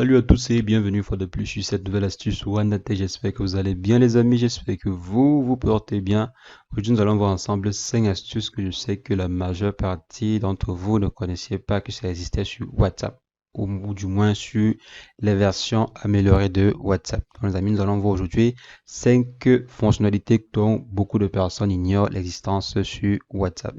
Salut à tous et bienvenue une fois de plus sur cette nouvelle astuce OneNet. J'espère que vous allez bien les amis, j'espère que vous vous portez bien. Aujourd'hui nous allons voir ensemble 5 astuces que je sais que la majeure partie d'entre vous ne connaissiez pas que ça existait sur WhatsApp ou du moins sur les versions améliorées de WhatsApp. Donc, les amis, nous allons voir aujourd'hui 5 fonctionnalités dont beaucoup de personnes ignorent l'existence sur WhatsApp.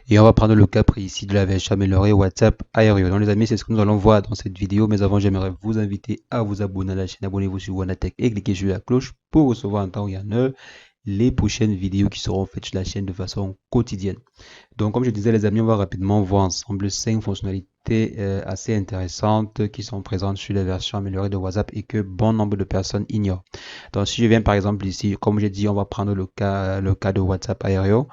Et on va prendre le cas précis de la version améliorée WhatsApp Aéreo. Donc les amis, c'est ce que nous allons voir dans cette vidéo. Mais avant, j'aimerais vous inviter à vous abonner à la chaîne. Abonnez-vous sur OneTech et cliquez sur la cloche pour recevoir en temps et en heure les prochaines vidéos qui seront faites sur la chaîne de façon quotidienne. Donc comme je disais les amis, on va rapidement voir ensemble 5 fonctionnalités assez intéressantes qui sont présentes sur les versions améliorées de WhatsApp et que bon nombre de personnes ignorent. Donc si je viens par exemple ici, comme j'ai dit, on va prendre le cas de WhatsApp Aéreo.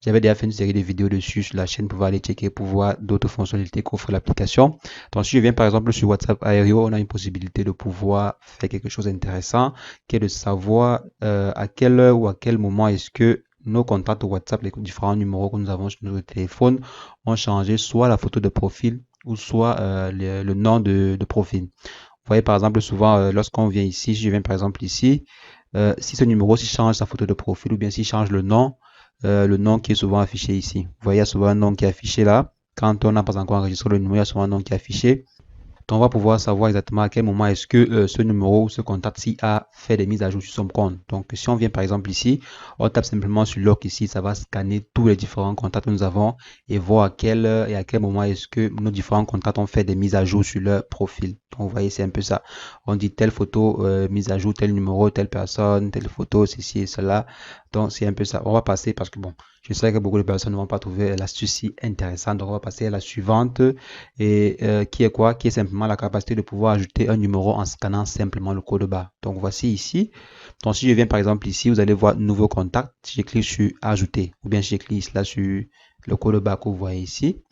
J'avais déjà fait une série de vidéos dessus sur la chaîne, vous pouvez aller checker pour voir d'autres fonctionnalités qu'offre l'application. Donc si je viens par exemple sur WhatsApp Aéreo, on a une possibilité de pouvoir faire quelque chose d'intéressant, qui est de savoir à quelle heure ou à quel moment est-ce que nos contacts WhatsApp, les différents numéros que nous avons sur notre téléphone, ont changé soit la photo de profil ou soit le nom de profil. Vous voyez par exemple souvent lorsqu'on vient ici, si je viens par exemple ici, si ce numéro s'il change sa photo de profil ou bien s'il change le nom qui est souvent affiché ici. Vous voyez, il y a souvent un nom qui est affiché là. Quand on n'a pas encore enregistré le numéro, il y a souvent un nom qui est affiché. Donc, on va pouvoir savoir exactement à quel moment est-ce que ce numéro ou ce contact-ci a fait des mises à jour sur son compte. Donc, si on vient par exemple ici, on tape simplement sur Lock ici, ça va scanner tous les différents contacts que nous avons et voir à quelle heure et à quel moment est-ce que nos différents contacts ont fait des mises à jour sur leur profil. Donc, vous voyez, c'est un peu ça. On dit telle photo, mise à jour, tel numéro, telle personne, telle photo, ceci et cela. Donc, c'est un peu ça. On va passer parce que bon, je sais que beaucoup de personnes ne vont pas trouver l'astuce si intéressante. Donc, on va passer à la suivante et qui est quoi? Qui est simplement la capacité de pouvoir ajouter un numéro en scannant simplement le code barre. Donc voici ici. Donc si je viens par exemple ici, vous allez voir nouveau contact. Si je clique sur ajouter ou bien si je clique là sur le code barre que vous voyez ici,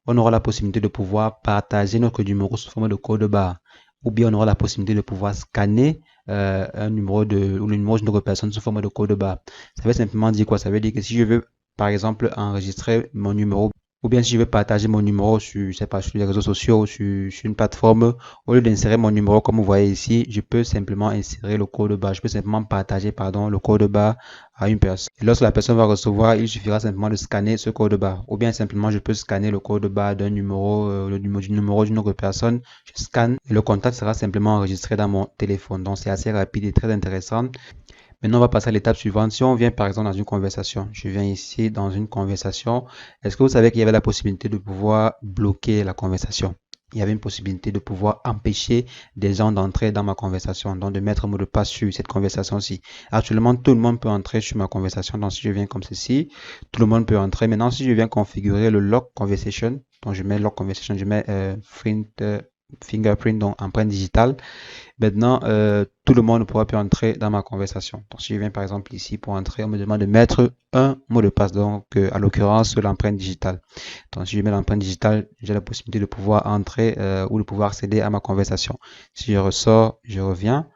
on aura la possibilité de pouvoir partager notre numéro sous forme de code barre. Ou bien on aura la possibilité de pouvoir scanner un numéro ou le numéro d'une autre personne sous forme de code barre. Ça veut simplement dire quoi? Ça veut dire que si je veux par exemple enregistrer mon numéro ou bien si je veux partager mon numéro sur, je sais pas, sur les réseaux sociaux, sur une plateforme, au lieu d'insérer mon numéro comme vous voyez ici, je peux simplement insérer le code barre. Je peux simplement partager, pardon, le code barre à une personne. Et lorsque la personne va recevoir, il suffira simplement de scanner ce code barre. Ou bien simplement, je peux scanner le code barre d'un numéro, le numéro d'une autre personne. Je scanne et le contact sera simplement enregistré dans mon téléphone. Donc, c'est assez rapide et très intéressant. Maintenant, on va passer à l'étape suivante. Si on vient par exemple dans une conversation, je viens ici dans une conversation. Est-ce que vous savez qu'il y avait la possibilité de pouvoir bloquer la conversation? Il y avait une possibilité de pouvoir empêcher des gens d'entrer dans ma conversation, donc de mettre un mot de passe sur cette conversation-ci. Actuellement, tout le monde peut entrer sur ma conversation. Donc, si je viens comme ceci, tout le monde peut entrer. Maintenant, si je viens configurer le lock conversation, donc je mets lock conversation, je mets fingerprint, donc empreinte digitale. Maintenant, tout le monde pourra plus entrer dans ma conversation. Donc, si je viens par exemple ici pour entrer, on me demande de mettre un mot de passe, donc à l'occurrence l'empreinte digitale. Donc, si je mets l'empreinte digitale, j'ai la possibilité de pouvoir entrer ou de pouvoir accéder à ma conversation. Si je ressors, je reviens.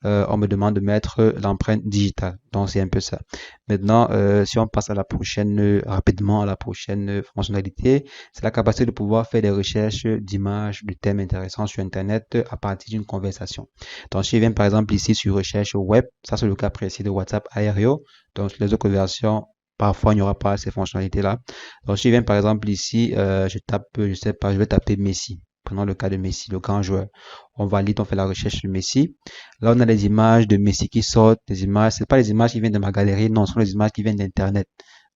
On me demande de mettre l'empreinte digitale. Donc, c'est un peu ça. Maintenant, si on passe à la prochaine, rapidement à la prochaine fonctionnalité, c'est la capacité de pouvoir faire des recherches d'images, de thèmes intéressants sur Internet à partir d'une conversation. Donc, si je viens par exemple ici sur recherche web, ça c'est le cas précis de WhatsApp Aéreo. Donc, sur les autres versions, parfois il n'y aura pas ces fonctionnalités-là. Donc, si je viens par exemple ici, je tape, je sais pas, je vais taper Messi. Prenons le cas de Messi, le grand joueur. On valide, on fait la recherche sur Messi. Là, on a les images de Messi qui sortent, des images, c'est pas les images qui viennent de ma galerie, non, ce sont les images qui viennent d'Internet.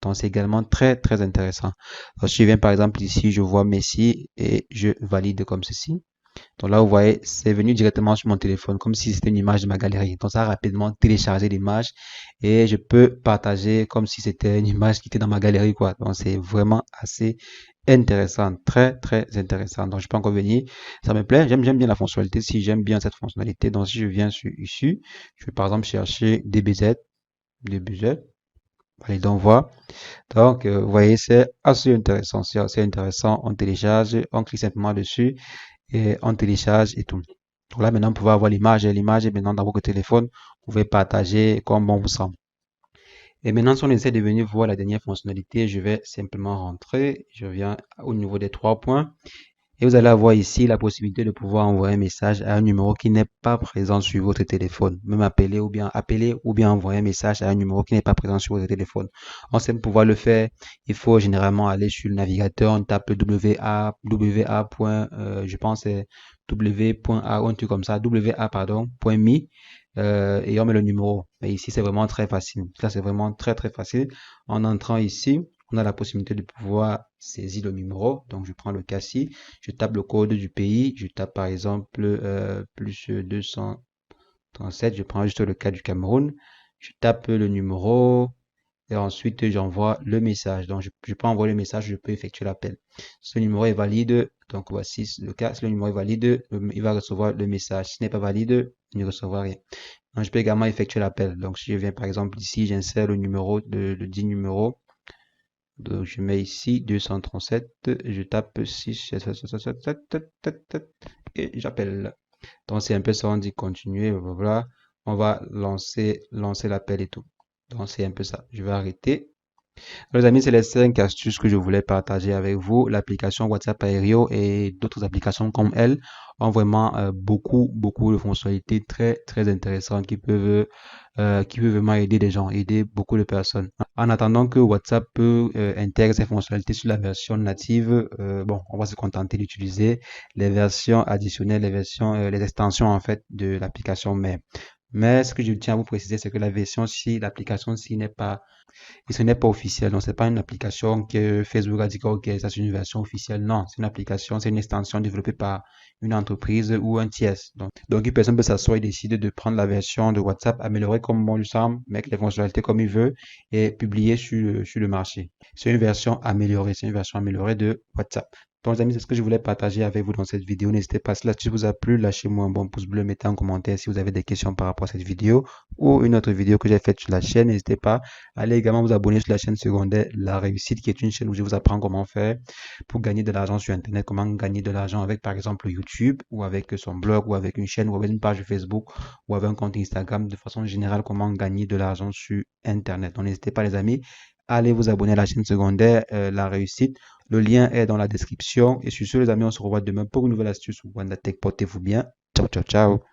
Donc, c'est également très, très intéressant. Donc, si je viens par exemple ici, je vois Messi et je valide comme ceci. Donc là, vous voyez, c'est venu directement sur mon téléphone, comme si c'était une image de ma galerie. Donc ça a rapidement téléchargé l'image et je peux partager comme si c'était une image qui était dans ma galerie, quoi. Donc c'est vraiment assez intéressant, très, très intéressant. Donc je peux encore venir. Ça me plaît, j'aime bien la fonctionnalité. Si j'aime bien cette fonctionnalité, donc si je viens sur ici, je vais par exemple chercher DBZ. Allez donc voir. Donc, vous voyez, c'est assez intéressant. C'est assez intéressant. On télécharge, on clique simplement dessus et on télécharge et tout. Donc là, maintenant, vous pouvez avoir l'image. L'image est maintenant dans votre téléphone. Vous pouvez partager comme bon vous semble. Et maintenant, si on essaie de venir voir la dernière fonctionnalité, je vais simplement rentrer. Je viens au niveau des 3 points. Et vous allez avoir ici la possibilité de pouvoir envoyer un message à un numéro qui n'est pas présent sur votre téléphone. Même appeler ou bien envoyer un message à un numéro qui n'est pas présent sur votre téléphone. On sait pouvoir le faire. Il faut généralement aller sur le navigateur. On tape je pense c'est w.a ou un truc comme ça, wa pardon, .me, et on met le numéro. Et ici, c'est vraiment très facile. Ça, c'est vraiment très, très facile. En entrant ici, on a la possibilité de pouvoir saisir le numéro. Donc, je prends le cas ci, je tape le code du pays, je tape par exemple plus 237, je prends juste le cas du Cameroun, je tape le numéro et ensuite j'envoie le message. Donc, je peux envoyer le message, je peux effectuer l'appel. Ce numéro est valide, donc voici le cas, si le numéro est valide, il va recevoir le message. Si ce n'est pas valide, il ne recevra rien. Donc, je peux également effectuer l'appel. Donc, si je viens par exemple ici, j'insère le numéro, le 10 numéro. Donc, je mets ici 237, je tape 6, et j'appelle. Donc, c'est un peu ça, on dit continuer, voilà. On va lancer l'appel et tout. Donc, c'est un peu ça. Je vais arrêter. Les amis, c'est les 5 astuces que je voulais partager avec vous. L'application WhatsApp Aéreo et d'autres applications comme elle ont vraiment beaucoup de fonctionnalités très, très intéressantes qui peuvent vraiment aider des gens, aider beaucoup de personnes. En attendant que WhatsApp intègre ces fonctionnalités sur la version native, bon, on va se contenter d'utiliser les versions additionnelles, les extensions en fait de l'application. Mais ce que je tiens à vous préciser, c'est que la version ci, l'application ci n'est pas et ce n'est pas officiel. Donc, c'est pas une application que Facebook a dit que, OK, ça c'est une version officielle. Non, c'est une application, c'est une extension développée par une entreprise ou un tiers. Donc une personne peut s'asseoir et décider de prendre la version de WhatsApp, améliorer comme bon lui semble, mettre les fonctionnalités comme il veut et publier sur le marché. C'est une version améliorée, c'est une version améliorée de WhatsApp. Donc, les amis, c'est ce que je voulais partager avec vous dans cette vidéo. N'hésitez pas, si l'astuce vous a plu, lâchez-moi un bon pouce bleu, mettez en commentaire si vous avez des questions par rapport à cette vidéo ou une autre vidéo que j'ai faite sur la chaîne. N'hésitez pas. Allez également vous abonner sur la chaîne secondaire La Réussite, qui est une chaîne où je vous apprends comment faire pour gagner de l'argent sur Internet, comment gagner de l'argent avec par exemple YouTube ou avec son blog ou avec une chaîne ou avec une page Facebook ou avec un compte Instagram. De façon générale, comment gagner de l'argent sur Internet. Donc n'hésitez pas les amis, allez vous abonner à la chaîne secondaire La Réussite. Le lien est dans la description. Et sur ce les amis, on se revoit demain pour une nouvelle astuce. WandaTech, portez-vous bien. Ciao, ciao, ciao.